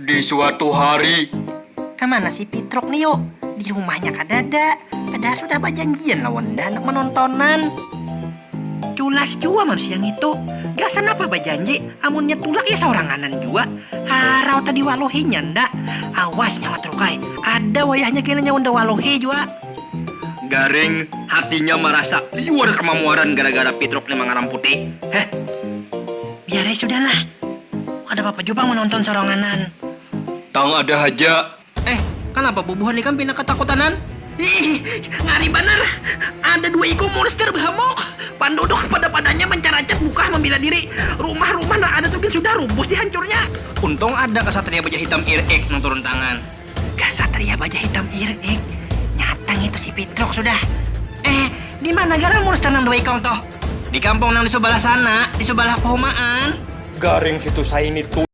Di suatu hari, Kemana si Pitruk nih yuk? Di rumahnya kadada. Padahal sudah berjanjian lawan anak menontonan. Culas jua manusia yang itu. Gak sana apa berjanji. Amunnya tulak ya seoranganan jua. Harau tadi walohinya ndak. Awas nyawa trukai. Ada wayahnya kayaknya unda walohi jua. Garing hatinya merasa liur kemamuaran gara-gara Pitruk nih mengaram putih. Biar aja sudahlah. Ada apa juga menonton soranganan. Tang ada aja. Kenapa bubuhan ikan pindah ketakutan? Ih, ngari bener. Ada dua ikut monster berhamok. Panduduk pada-padanya mencaracet buka membela diri. Rumah-rumah nah ada tuh sudah rubus dihancurnya. Untung ada kesatria baja hitam irik yang turun tangan. Kesatria baja hitam irik. Nyatang itu si Pitruk sudah. Di mana gara monster nang dua ikon toh? Di kampung nang di sebelah sana, di sebelah perumahan. Garing situ saya ini tuh.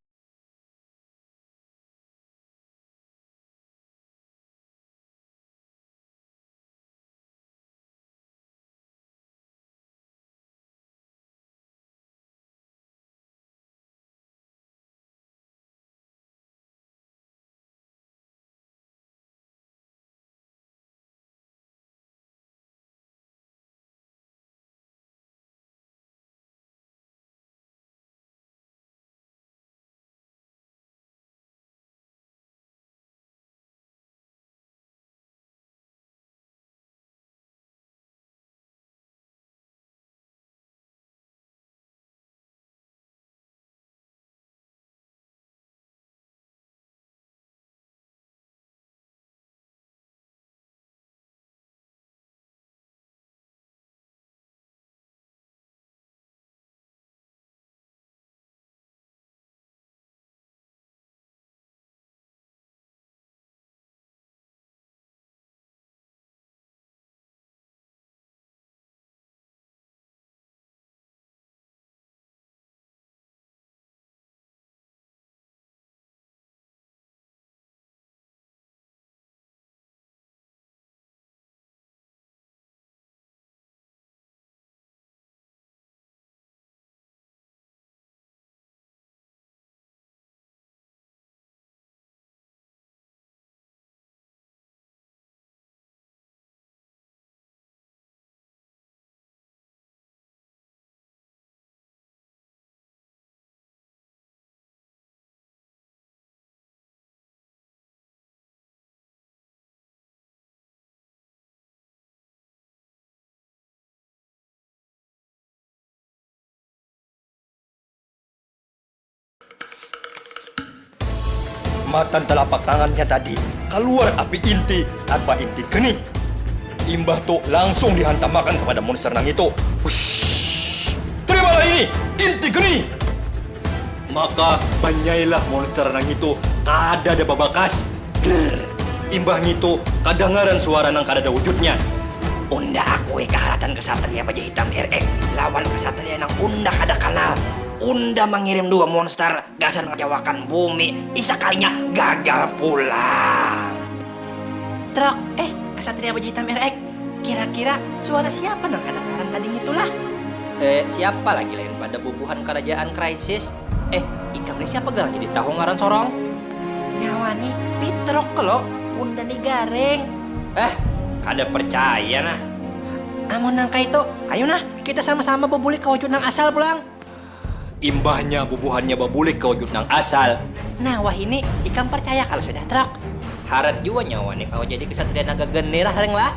Matan telapak tangannya tadi keluar api inti tanpa inti geni. Imbah tuh langsung dihantamkan kepada monster nang itu. Wush, terimalah ini inti geni. Maka banyailah monster nang itu kada ada babakas. Imbah itu kadengaran suara nang kada ada wujudnya. Unda akui keharatan kesatria baja hitam irik lawan kesatria nang unda kada kenal. Unda mengirim dua monster dasar mengecewakan bumi. Isa kalinya gagal pulang. Truk, kesatria baja hitam irik. Kira-kira suara siapa nang kedengaran tadi itulah? Siapa lagi lain pada bubuhan kerajaan krisis? Ikam ini siapa garang jadi tahu ngaran sorong? Nyawa nih Pitruk lo, unda nih garing. Kada percaya nah. Amun nangka itu, ayo nah kita sama-sama bebulik ke wujud nang asal pulang. Imbahnya bubuhannya babulik ke wujud nang asal. Nah wah ini ikam percaya kalau sudah Truk. Harat juga nyawa nih kau jadi kesatria naga genirah reng lah.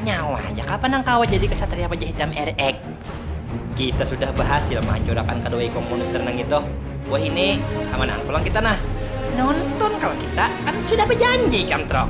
Nyawa aja kapan nang kau jadi kesatria baja hitam irik? Kita sudah berhasil menghancurkan kedua ikon monster nang itu. Wah ini kemana pulang kita nah? Nonton kalau kita kan sudah berjanji Kam Truk.